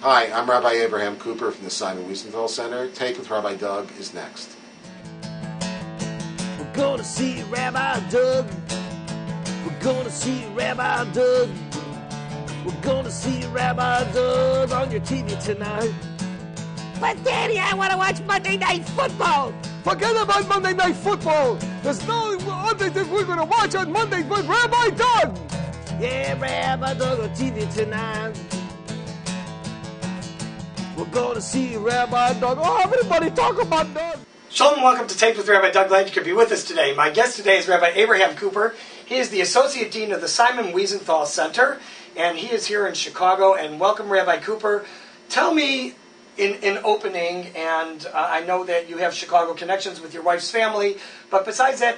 Hi, I'm Rabbi Abraham Cooper from the SIMON WIESENTHAL Center. Taped with Rabbi Doug is next. We're gonna see Rabbi Doug. We're gonna see Rabbi Doug. We're gonna see Rabbi Doug on your TV tonight. But Daddy, I want to watch Monday Night Football. Forget about Monday Night Football. There's no other thing we're going to watch on Monday but Rabbi Doug. Yeah, Rabbi Doug on TV tonight. We're gonna see Rabbi Doug. Oh, everybody talk about Doug. Shalom and welcome to Taped with Rabbi Doug. Glad you could be with us today. My guest today is Rabbi Abraham Cooper. He is the Associate Dean of the SIMON WIESENTHAL Center, and he is here in Chicago. And welcome, Rabbi Cooper. Tell me, in opening, and I know that you have Chicago connections with your wife's family, but besides that,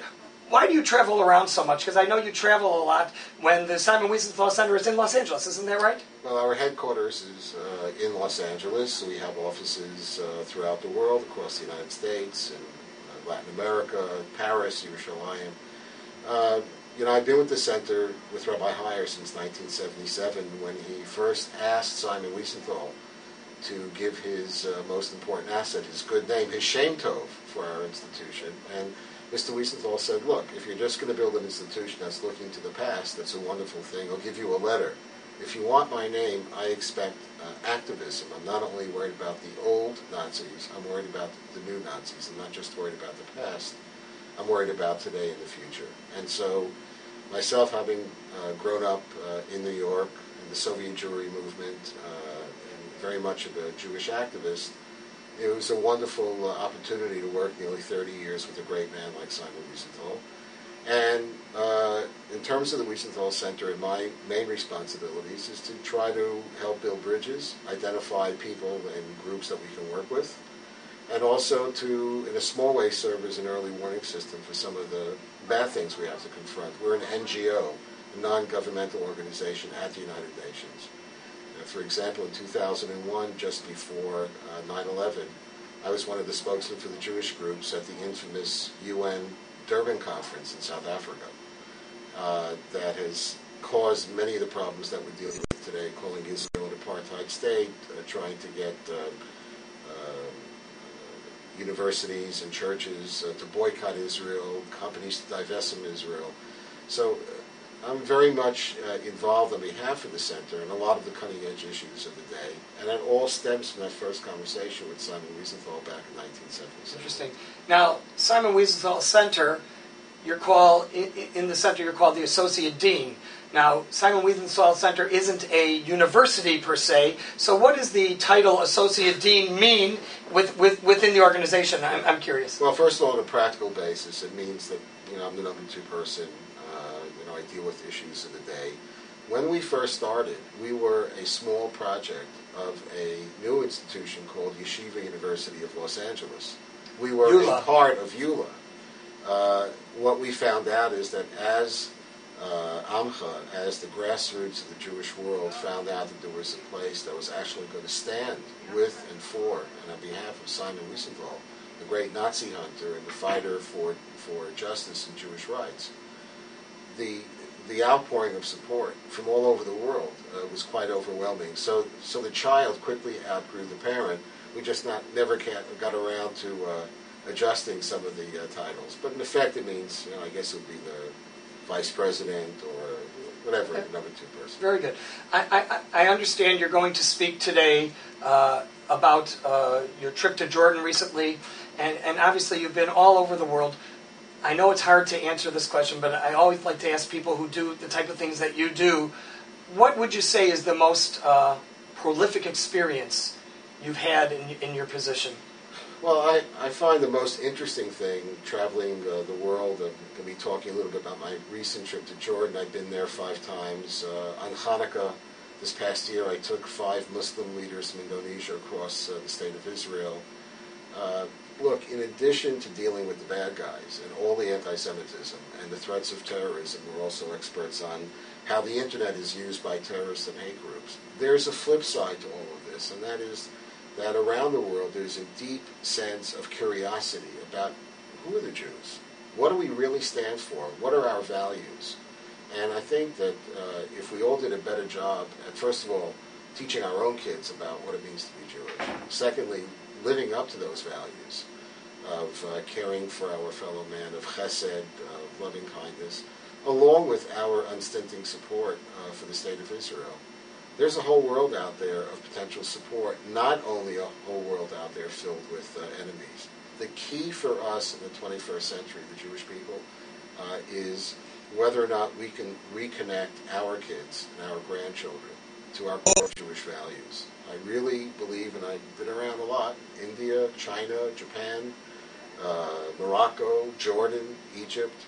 why do you travel around so much? Because I know you travel a lot when the SIMON WIESENTHal Center is in Los Angeles. Isn't that right? Well, our headquarters is in Los Angeles. We have offices throughout the world, across the United States, and Latin America, Paris, Yerushalayim. I've been with the center with Rabbi Heyer since 1977 when he first asked Simon Wiesenthal to give his most important asset, his good name, his Shem Tov, for our institution. And Mr. Wiesenthal said, look, if you're just going to build an institution that's looking to the past, that's a wonderful thing. I'll give you a letter. If you want my name, I expect activism. I'm not only worried about the old Nazis, I'm worried about the new Nazis. I'm not just worried about the past. I'm worried about today and the future. And so, myself having grown up in New York, in the Soviet Jewry movement, and very much of a Jewish activist, it was a wonderful opportunity to work nearly 30 years with a great man like Simon Wiesenthal. And in terms of the Wiesenthal Center, and my main responsibilities is to try to help build bridges, identify people and groups that we can work with, and also to, in a small way, serve as an early warning system for some of the bad things we have to confront. We're an NGO, a non-governmental organization at the United Nations. For example, in 2001, just before 9/11, I was one of the spokesmen for the Jewish groups at the infamous UN Durban conference in South Africa that has caused many of the problems that we're dealing with today, calling Israel an apartheid state, trying to get universities and churches to boycott Israel, companies to divest from Israel. So I'm very much involved on behalf of the center in a lot of the cutting-edge issues of the day, and that all stems from that first conversation with Simon Wiesenthal back in 1977. Interesting. Now, SIMON WIESENTHal Center, you're called, in the center, you're called the Associate Dean. Now, SIMON WIESENTHal Center isn't a university per se, so what does the title Associate Dean mean within the organization? I'm curious. Well, first of all, on a practical basis, it means that I'm the number two person. I deal with issues of the day. When we first started, we were a small project of a new institution called Yeshiva University of Los Angeles. We were a part of EULA. What we found out is that as Amcha, as the grassroots of the Jewish world found out that there was a place that was actually going to stand with and for and on behalf of Simon Wiesenthal, the great Nazi hunter and the fighter for justice and Jewish rights, the outpouring of support from all over the world was quite overwhelming. So the child quickly outgrew the parent. We just never got around to adjusting some of the titles. But in effect, it means I guess it would be the vice president or whatever, the number two person. Very good. I understand you're going to speak today about your trip to Jordan recently, and obviously you've been all over the world. I know it's hard to answer this question, but I always like to ask people who do the type of things that you do, what would you say is the most prolific experience you've had in your position? Well, I find the most interesting thing traveling the world. I'm going to be talking a little bit about my recent trip to Jordan. I've been there 5 times. On Hanukkah this past year, I took 5 Muslim leaders from Indonesia across the state of Israel. Look, in addition to dealing with the bad guys and all the anti-Semitism and the threats of terrorism, we're also experts on how the internet is used by terrorists and hate groups. There's a flip side to all of this, and that is that around the world there's a deep sense of curiosity about who are the Jews? What do we really stand for? What are our values? And I think that if we all did a better job at, first of all, teaching our own kids about what it means to be Jewish. Secondly, living up to those values of caring for our fellow man, of chesed, of loving kindness, along with our unstinting support for the State of Israel. There's a whole world out there of potential support, not only a whole world out there filled with enemies. The key for us in the 21st century, the Jewish people, is whether or not we can reconnect our kids and our grandchildren to our core Jewish values. I really believe, and I've been around a lot, India, China, Japan, Morocco, Jordan, Egypt,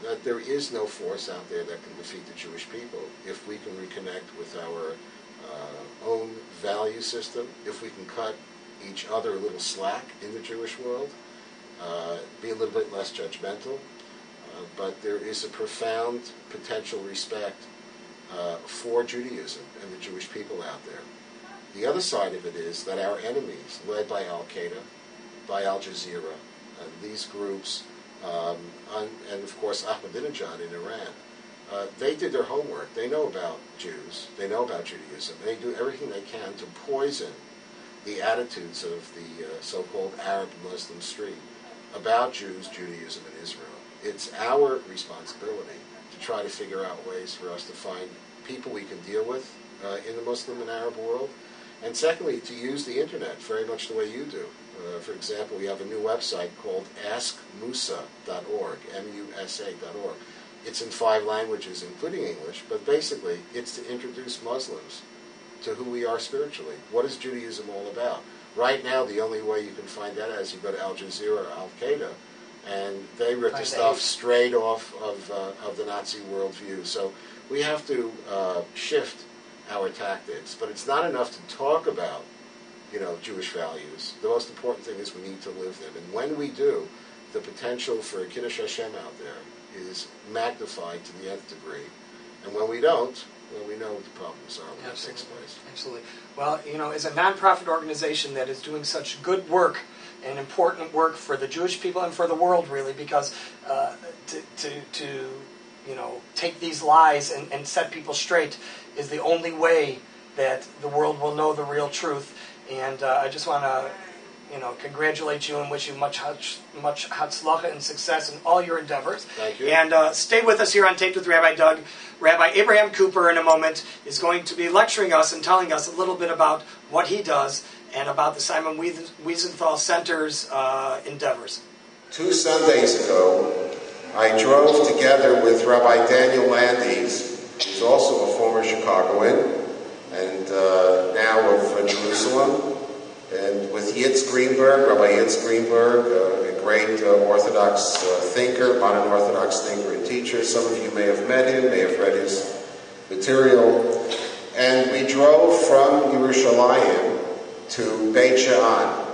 that there is no force out there that can defeat the Jewish people if we can reconnect with our own value system, if we can cut each other a little slack in the Jewish world, be a little bit less judgmental, but there is a profound potential respect for Judaism and the Jewish people out there. The other side of it is that our enemies, led by Al-Qaeda, by Al Jazeera, these groups, and of course Ahmadinejad in Iran, they did their homework. They know about Jews. They know about Judaism. They do everything they can to poison the attitudes of the so-called Arab Muslim street about Jews, Judaism, and Israel. It's our responsibility to try to figure out ways for us to find people we can deal with in the Muslim and Arab world. And secondly, to use the internet very much the way you do. For example, we have a new website called askmusa.org, M-U-S-A.org. It's in 5 languages, including English, but basically it's to introduce Muslims to who we are spiritually. What is Judaism all about? Right now, the only way you can find that is you go to Al Jazeera or Al-Qaeda, and they rip the stuff straight off of the Nazi worldview. So we have to shift our tactics, but it's not enough to talk about, Jewish values. The most important thing is we need to live them, and when we do, the potential for Kiddush Hashem out there is magnified to the nth degree, and when we don't, well, we know what the problems are when it takes place. Absolutely. Well, as a nonprofit organization that is doing such good work and important work for the Jewish people and for the world, really, because to take these lies and set people straight is the only way that the world will know the real truth. And I just want to, congratulate you and wish you much hatzlacha and success in all your endeavors. Thank you. And stay with us here on Taped with Rabbi Doug. Rabbi Abraham Cooper, in a moment, is going to be lecturing us and telling us a little bit about what he does and about the Simon Wiesenthal Center's endeavors. 2 Sundays ago, I drove together with Rabbi Daniel Landis, who's also a former Chicagoan, and now of Jerusalem, and with Yitz Greenberg, Rabbi Yitz Greenberg, a great Orthodox thinker, modern Orthodox thinker and teacher. Some of you may have met him, may have read his material. And we drove from Yerushalayim to Beit She'an.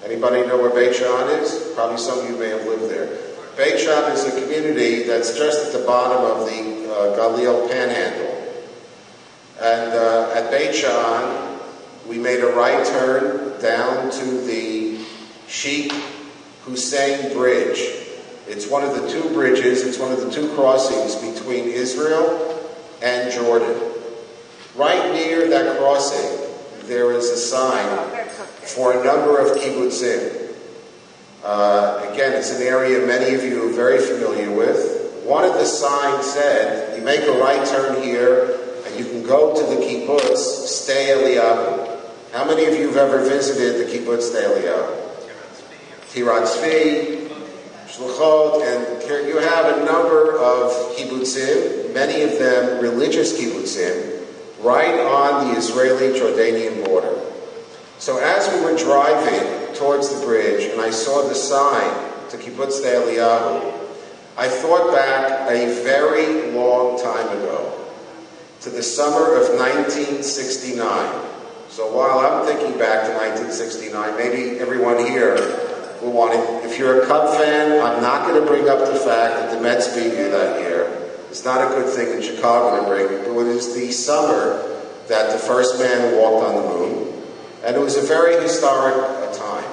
Anybody know where Beit She'an is? Probably some of you may have lived there. Beit She'an is a community that's just at the bottom of the Galil Panhandle. And at Beit She'an, we made a right turn down to the Sheikh Hussein Bridge. It's one of the 2 bridges, it's one of the 2 crossings between Israel and Jordan. Right near that crossing, there is a sign for a number of kibbutzim. Again, it's an area many of you are very familiar with. One of the signs said, you make a right turn here, and you can go to the kibbutz Sdei Eliyahu. How many of you have ever visited the kibbutz Sdei Eliyahu? Tirat Tzvi, Shluchot, and here you have a number of kibbutzim, many of them religious kibbutzim, right on the Israeli-Jordanian border. So as we were driving towards the bridge, and I saw the sign to kibbutz Sdei Eliyahu, I thought back a very long time ago, to the summer of 1969. So while I'm thinking back to 1969, maybe everyone here will want to, if you're a Cub fan, I'm not going to bring up the fact that the Mets beat you that year. It's not a good thing in Chicago to bring it, but it was the summer that the first man walked on the moon, and it was a very historic time.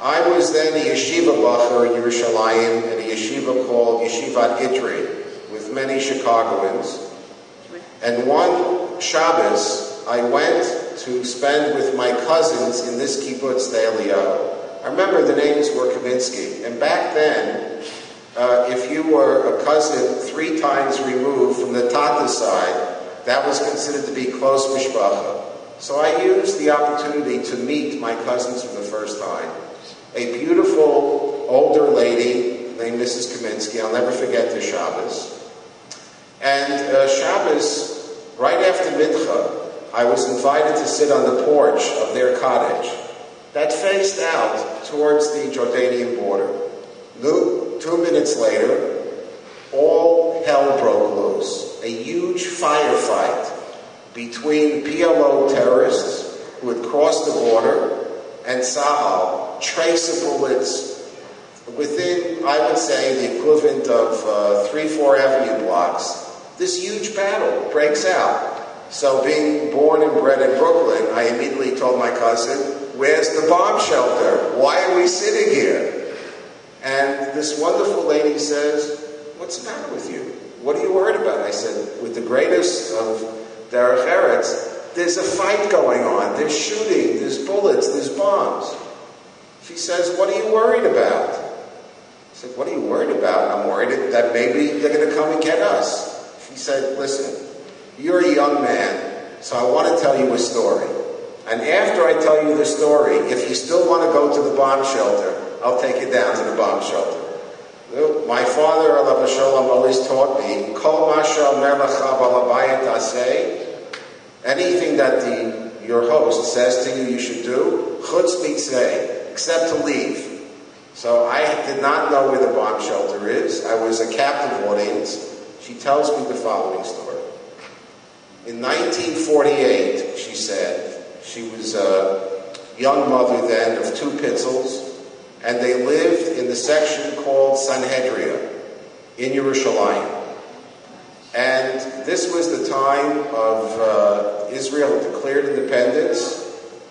I was then a yeshiva bacher in Yerushalayim, at a yeshiva called Yeshivat Idri, with many Chicagoans. And one Shabbos, I went to spend with my cousins in this kibbutz, the Eliyahu. I remember the names were Kaminsky. And back then, if you were a cousin 3 times removed from the Tata side, that was considered to be close mishpacha. So I used the opportunity to meet my cousins for the first time. A beautiful older lady named Mrs. Kaminsky. I'll never forget the Shabbos. And Shabbos, right after Mincha, I was invited to sit on the porch of their cottage that faced out towards the Jordanian border. 2 minutes later, all hell broke loose. A huge firefight between PLO terrorists who had crossed the border and Sahel, trace of bullets within, I would say, the equivalent of 3-4 avenue blocks. This huge battle breaks out. So being born and bred in Brooklyn, I immediately told my cousin, "Where's the bomb shelter? Why are we sitting here?" And this wonderful lady says, "What's the matter with you? What are you worried about?" I said, "With the greatest of Derech Eretz, there's a fight going on. There's shooting, there's bullets, there's bombs." She says, "What are you worried about?" I said, "What are you worried about?" "I'm worried that maybe they're going to come and get us." She said, "Listen, you're a young man, so I want to tell you a story. And after I tell you the story, if you still want to go to the bomb shelter, I'll take you down to the bomb shelter." My father, Alav Shalom, always taught me, Kol Masha Mer Lacha Balabayit Aseh, anything that your host says to you you should do, Chutz Mitzveh, except to leave. So I did not know where the bomb shelter is. I was a captive audience. She tells me the following story. In 1948, she said, she was a young mother then of 2 pitzels, and they lived in the section called Sanhedria in Yerushalayim. And this was the time of Israel declared independence.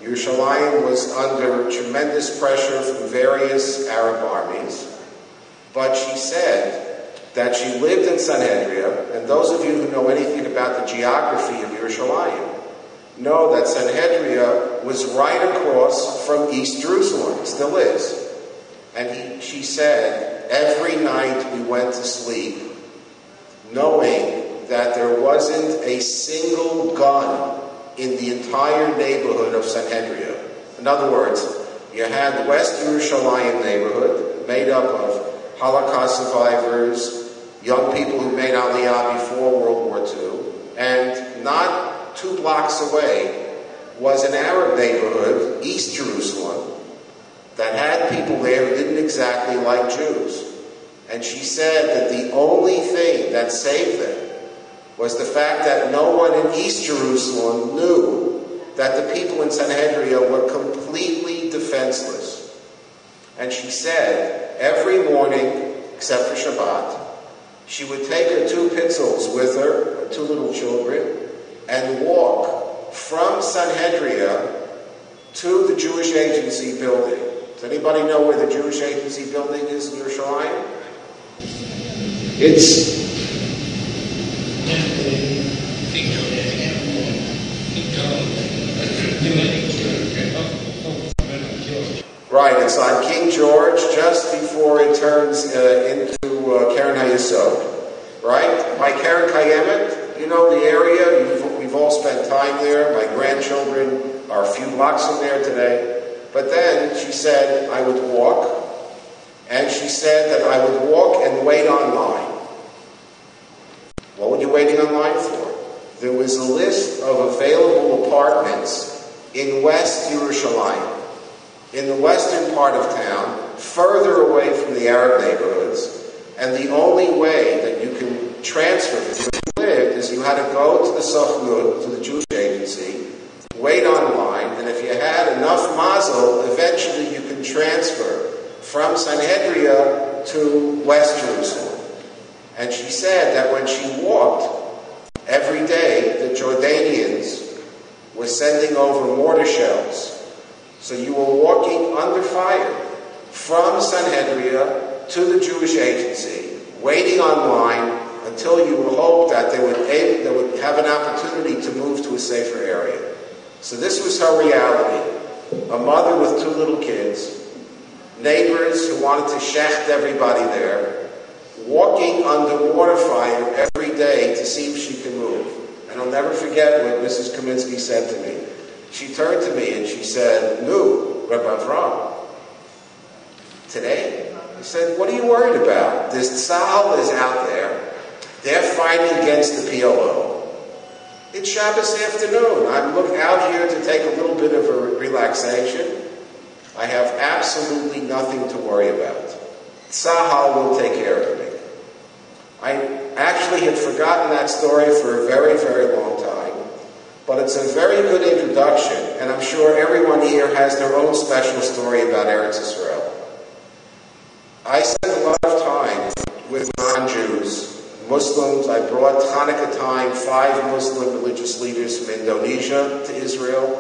Yerushalayim was under tremendous pressure from various Arab armies. But she said that she lived in Sanhedria, and those of you who know anything about the geography of Yerushalayim know that Sanhedria was right across from East Jerusalem. It still is. And she said, every night we went to sleep knowing that there wasn't a single gun in the entire neighborhood of Sanhedria. In other words, you had the West Yerushalayim neighborhood made up of Holocaust survivors, young people who made Aliyah before World War II, and not 2 blocks away was an Arab neighborhood, East Jerusalem, that had people there who didn't exactly like Jews. And she said that the only thing that saved them was the fact that no one in East Jerusalem knew that the people in Sanhedria were completely defenseless. And she said every morning, except for Shabbat, she would take her 2 pitzels with her 2 little children, and walk from Sanhedria to the Jewish Agency building. Does anybody know where the Jewish Agency building is in Yerushalayim? It's right, it's on King George, just before it turns into Keren HaYesod. Right? By Keren Kayemet, you know the area, we've all spent time there. My grandchildren are a few blocks from there today. But then she said I would walk, and she said that I would walk and wait online. What were you waiting online for? There was a list of available apartments in West Yerushalayim, in the western part of town, further away from the Arab neighborhoods. And the only way that you can transfer from where you lived is you had to go to the Sochnut, to the Jewish Agency, wait online, and if you had enough mazel, eventually you can transfer from Sanhedria to West Jerusalem. And she said that when she walked, every day the Jordanians were sending over mortar shells. So you were walking under fire from Sanhedria to the Jewish Agency, waiting online until you would hope that they would have an opportunity to move to a safer area. So this was her reality. A mother with 2 little kids, neighbors who wanted to shecht everybody there, walking under water fire every day to see if she can move. And I'll never forget what Mrs. Kaminsky said to me. She turned to me and she said, "Nu, Rabbi Avraham, today?" I said, "What are you worried about? This Tzahal is out there. They're fighting against the PLO. It's Shabbos afternoon. I'm out here to take a little bit of a relaxation. I have absolutely nothing to worry about. Tzahal will take care of me." I actually had forgotten that story for a very, very long time, but it's a very good introduction, and I'm sure everyone here has their own special story about Eretz Israel. I spent a lot of time with non-Jews, Muslims. I brought Hanukkah time 5 Muslim religious leaders from Indonesia to Israel.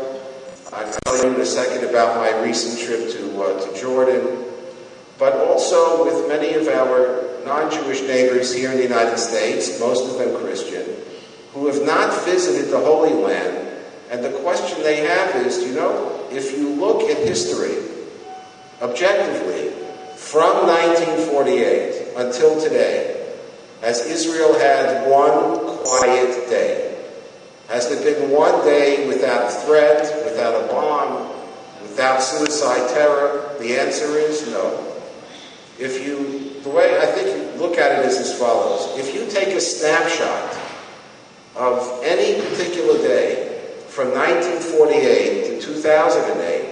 I'll tell you in a second about my recent trip to Jordan, but also with many of our non-Jewish neighbors here in the United States, most of them Christian, who have not visited the Holy Land. And the question they have is, if you look at history, objectively, from 1948 until today, has Israel had one quiet day? Has there been one day without threat, without a bomb, without suicide terror? The answer is no. The way I think you look at it is as follows. If you take a snapshot of any particular day from 1948 to 2008,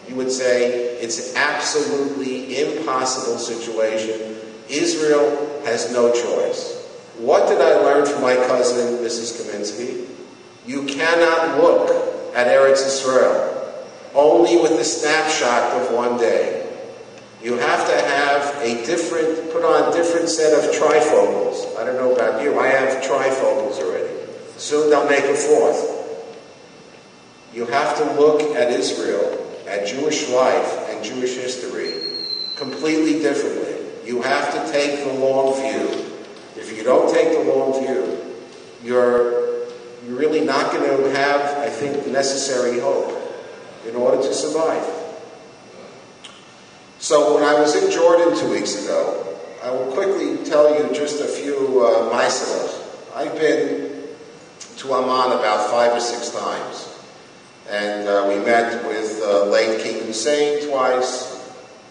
you would say it's an absolutely impossible situation. Israel has no choice. What did I learn from my cousin, Mrs. Kaminsky? You cannot look at Eretz Israel only with the snapshot of one day. You have to have put on a different set of trifocals. I don't know about you, I have trifocals already. Soon they'll make a 4th. You have to look at Israel, at Jewish life and Jewish history, completely differently. You have to take the long view. If you don't take the long view, you're really not going to have, I think, the necessary hope in order to survive. So when I was in Jordan 2 weeks ago, I will quickly tell you just a few maisalas. I've been to Amman about 5 or 6 times. And we met with late King Hussein twice,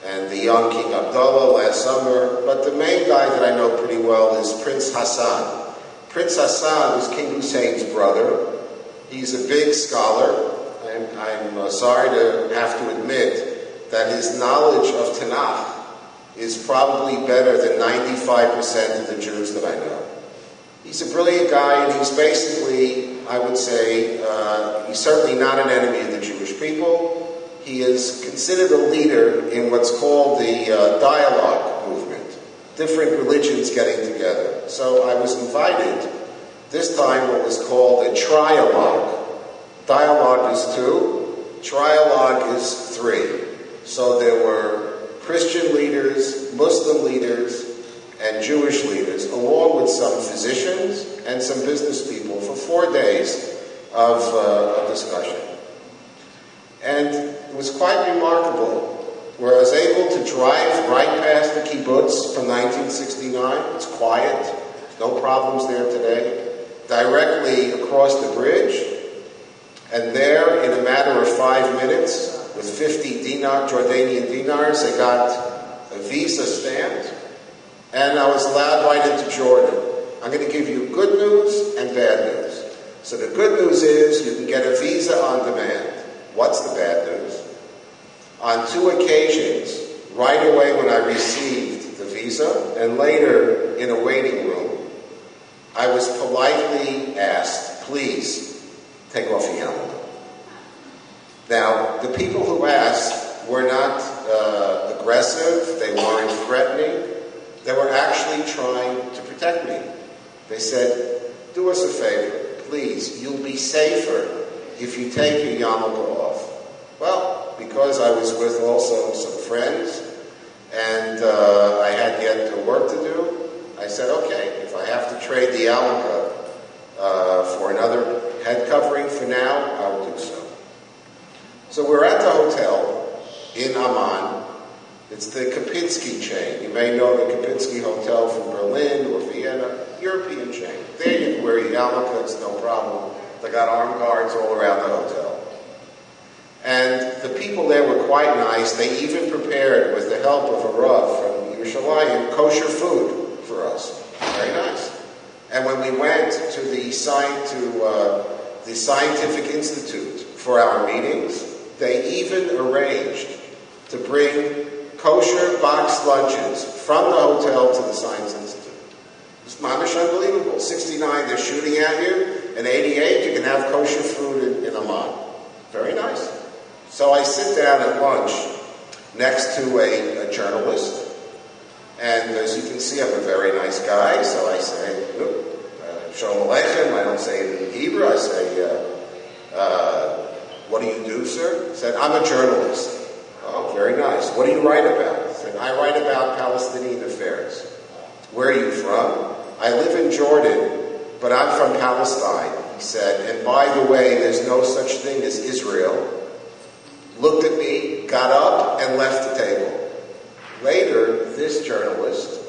and the young King Abdullah last summer. But the main guy that I know pretty well is Prince Hassan. Prince Hassan was King Hussein's brother. He's a big scholar. I'm sorry to have to admit that his knowledge of Tanakh is probably better than 95% of the Jews that I know. He's a brilliant guy, and he's basically, I would say, he's certainly not an enemy of the Jewish people. He is considered a leader in what's called the dialogue movement, different religions getting together. So I was invited, this time what was called a trialogue. Dialogue is 2, trialogue is 3. So there were Christian leaders, Muslim leaders, and Jewish leaders, along with some physicians and some business people for 4 days of discussion. And it was quite remarkable, where I was able to drive right past the kibbutz from 1969. It's quiet, no problems there today. Directly across the bridge, and there, in a matter of 5 minutes, with 50 Jordanian dinars, I got a visa stamped, and I was allowed right into Jordan. I'm going to give you good news and bad news. So the good news is you can get a visa on demand. What's the bad news? On 2 occasions, right away when I received the visa, and later in a waiting room, I was politely asked, please, take off your helmet. Now, the people who asked were not aggressive, they weren't threatening, they were actually trying to protect me. They said, do us a favor, please, you'll be safer if you take your yarmulke off. Well, because I was with also some friends, and I had yet work to do, I said, okay, if I have to trade the yarmulke for another head covering for now, I will do so. So we're at the hotel in Amman. It's the Kapitsky chain. You may know the Kapitsky Hotel from Berlin or Vienna, European chain. There you can wear your yarmulke, it's no problem. They got armed guards all around the hotel. And the people there were quite nice. They even prepared, with the help of a Rav from Yerushalayim, kosher food for us. Very nice. And when we went to the Scientific Institute for our meetings, they even arranged to bring kosher boxed lunches from the hotel to the Science Institute. It's mamish unbelievable. 69, they're shooting at you. In 88, you can have kosher food in Amman. Very nice. So I sit down at lunch next to a journalist. And as you can see, I'm a very nice guy. So I say, Shalom Aleichem. I don't say it in Hebrew. I say, what do you do, sir? He said, I'm a journalist. Oh, very nice. What do you write about? He said, I write about Palestinian affairs. Where are you from? I live in Jordan, but I'm from Palestine, he said. And by the way, there's no such thing as Israel. Looked at me, got up, and left the table. Later, this journalist,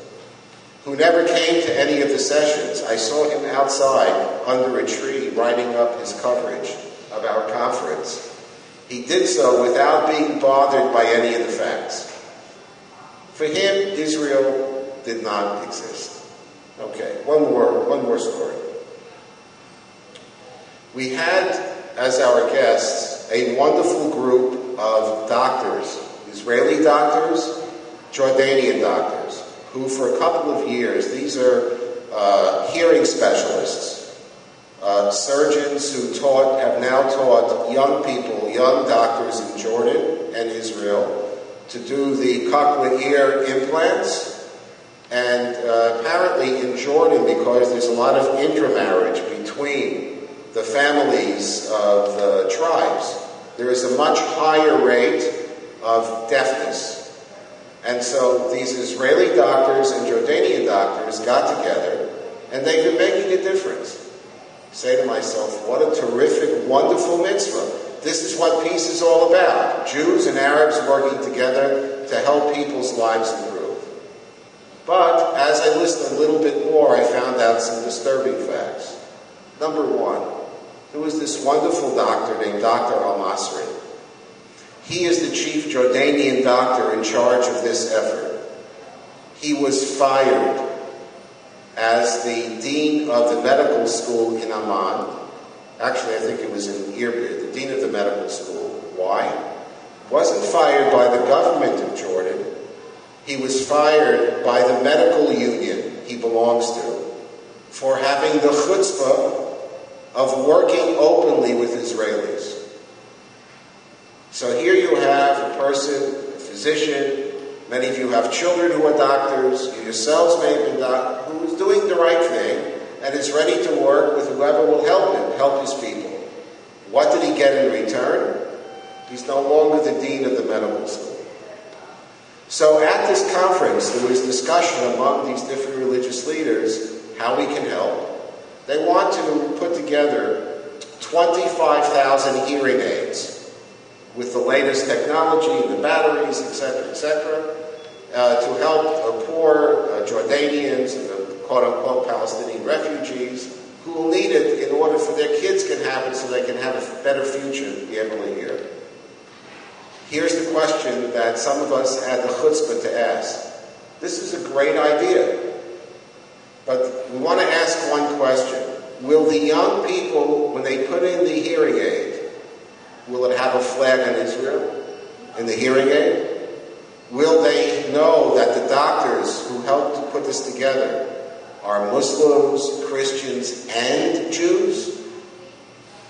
who never came to any of the sessions, I saw him outside under a tree writing up his coverage of our conference. He did so without being bothered by any of the facts. For him, Israel did not exist. Okay, one more story. We had, as our guests, a wonderful group of doctors, Israeli doctors, Jordanian doctors, who for a couple of years, these are hearing specialists, surgeons who have now taught young people, young doctors in Jordan and Israel to do the cochlear ear implants. And apparently in Jordan, because there's a lot of intermarriage between the families of the tribes, there is a much higher rate of deafness. And so these Israeli doctors and Jordanian doctors got together, and they've been making a difference. I say to myself, what a terrific, wonderful mitzvah. This is what peace is all about. Jews and Arabs working together to help people's lives improve. But as I listened a little bit more, I found out some disturbing facts. Number one, there was this wonderful doctor named Dr. Al-Masri. He is the chief Jordanian doctor in charge of this effort. He was fired as the dean of the medical school in Amman. Actually, I think it was in Irbid, the dean of the medical school. Why? Wasn't fired by the government of Jordan. He was fired by the medical union he belongs to for having the chutzpah of working openly with Israelis. So here you have a person, a physician, many of you have children who are doctors, you yourselves may have been doctors, who is doing the right thing and is ready to work with whoever will help him, help his people. What did he get in return? He's no longer the dean of the medical school. So at this conference, there was discussion among these different religious leaders how we can help. They want to put together 25,000 hearing aids with the latest technology, the batteries, etc., to help poor Jordanians and the quote-unquote Palestinian refugees who will need it in order for their kids can have it so they can have a better future to be able to hear. Here's the question that some of us had the chutzpah to ask. This is a great idea, but we want to ask one question. Will the young people, when they put in the hearing aid, will it have a flag on Israel in the hearing aid? Will they know that the doctors who helped to put this together are Muslims, Christians, and Jews?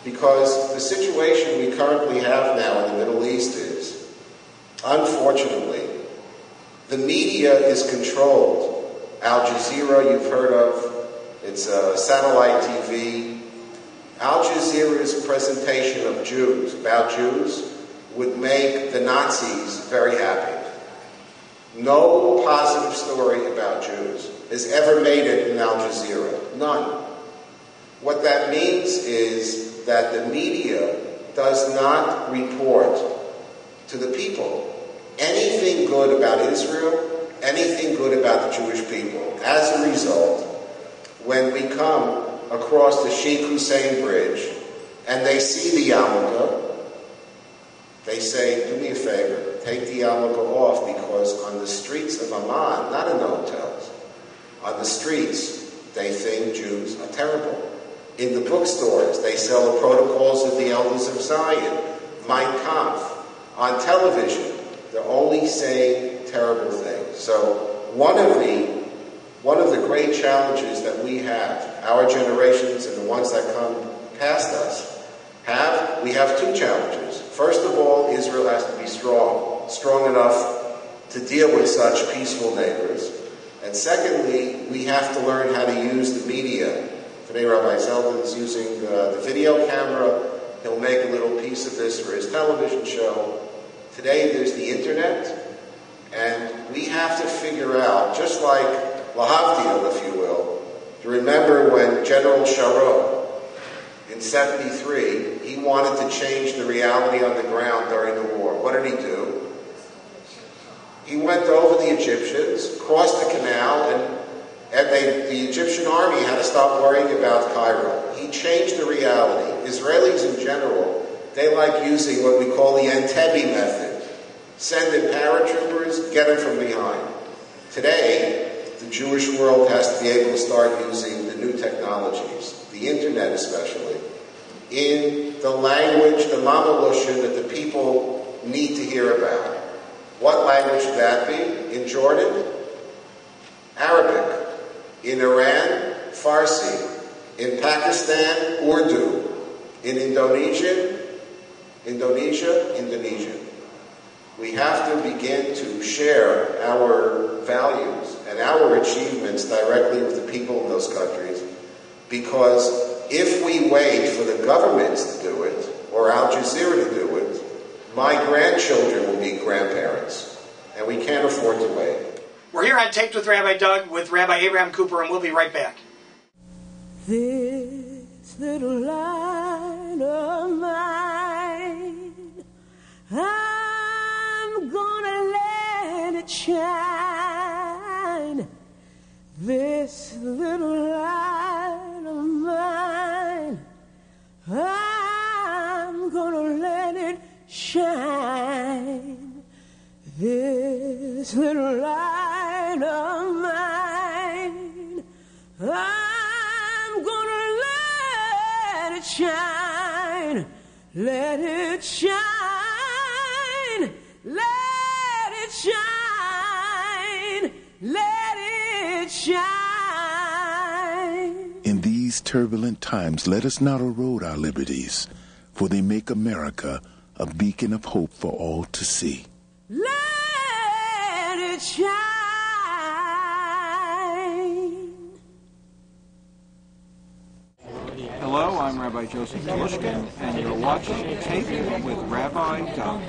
Because the situation we currently have now in the Middle East is, unfortunately, the media is controlled. Al Jazeera, you've heard of, it's a satellite TV. Al Jazeera's presentation of Jews, about Jews, would make the Nazis very happy. No positive story about Jews. has ever made it in Al Jazeera. None. What that means is that the media does not report to the people anything good about Israel, anything good about the Jewish people. As a result, when we come across the Sheikh Hussein Bridge and they see the yarmulke, they say, do me a favor, take the yarmulke off, because on the streets of Amman, not in the hotels, on the streets, they think Jews are terrible. In the bookstores, they sell the Protocols of the Elders of Zion, Mein Kampf. On television, they're only saying terrible things. So one of the great challenges that we have, our generations and the ones that come past us, we have two challenges. First of all, Israel has to be strong enough to deal with such peaceful neighbors. And secondly, we have to learn how to use the media. Today, Rabbi Zeldin's using the video camera. He'll make a little piece of this for his television show. Today, there's the internet, and we have to figure out, just like Lahavdil, if you will, to remember when General Sharon, in 73, he wanted to change the reality on the ground during the war. What did he do? He went over the Egyptians, crossed the canal, and the Egyptian army had to stop worrying about Cairo. He changed the reality. Israelis in general, they like using what we call the Entebbe method. Send in paratroopers, get them from behind. Today, the Jewish world has to be able to start using the new technologies, the internet especially, in the language, the Mamalushin, that the people need to hear about. What language would that be? In Jordan, Arabic. In Iran, Farsi. In Pakistan, Urdu. In Indonesian, Indonesian. We have to begin to share our values and our achievements directly with the people in those countries, because if we wait for the governments to do it, or Al Jazeera to do it, my grandchildren will be grandparents, and we can't afford to wait. We're here on Taped with Rabbi Doug with Rabbi Abraham Cooper, and we'll be right back. This little light of mine, I'm gonna let it shine. This little light of mine, I'm gonna let it shine. This little light of mine, I'm gonna let it shine. Let it shine. Let it shine. Let it shine. In these turbulent times, let us not erode our liberties, for they make America a beacon of hope for all to see. Let it shine. Hello, I'm Rabbi Joseph Kishkin, and you're watching Taped with Rabbi Doug.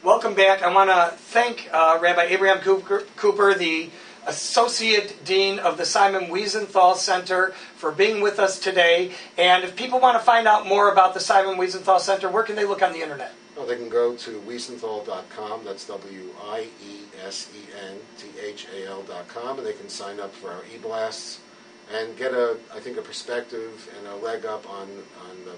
Welcome back. I want to thank Rabbi Abraham Cooper, the Associate Dean of the Simon Wiesenthal Center, for being with us today. And if people want to find out more about the Simon Wiesenthal Center, where can they look on the internet? Well, they can go to wiesenthal.com, that's WIESENTHAL.com, and they can sign up for our e-blasts and get a perspective and a leg up on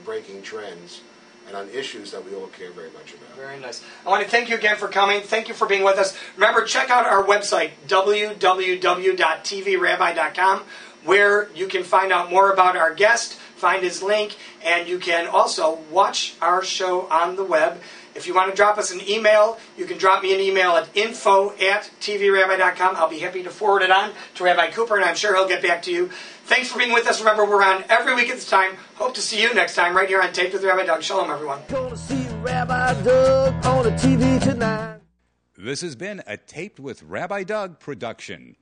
breaking trends and on issues that we all care very much about. Very nice. I want to thank you again for coming. Thank you for being with us. Remember, check out our website, www.tvrabbi.com, where you can find out more about our guest, find his link, and you can also watch our show on the web. If you want to drop us an email, you can drop me an email at info@tvrabbi.com. I'll be happy to forward it on to Rabbi Cooper, and I'm sure he'll get back to you. Thanks for being with us. Remember, we're on every week at this time. Hope to see you next time right here on Taped with Rabbi Doug. Shalom, everyone. Gonna see Rabbi Doug on the TV tonight. This has been a Taped with Rabbi Doug production.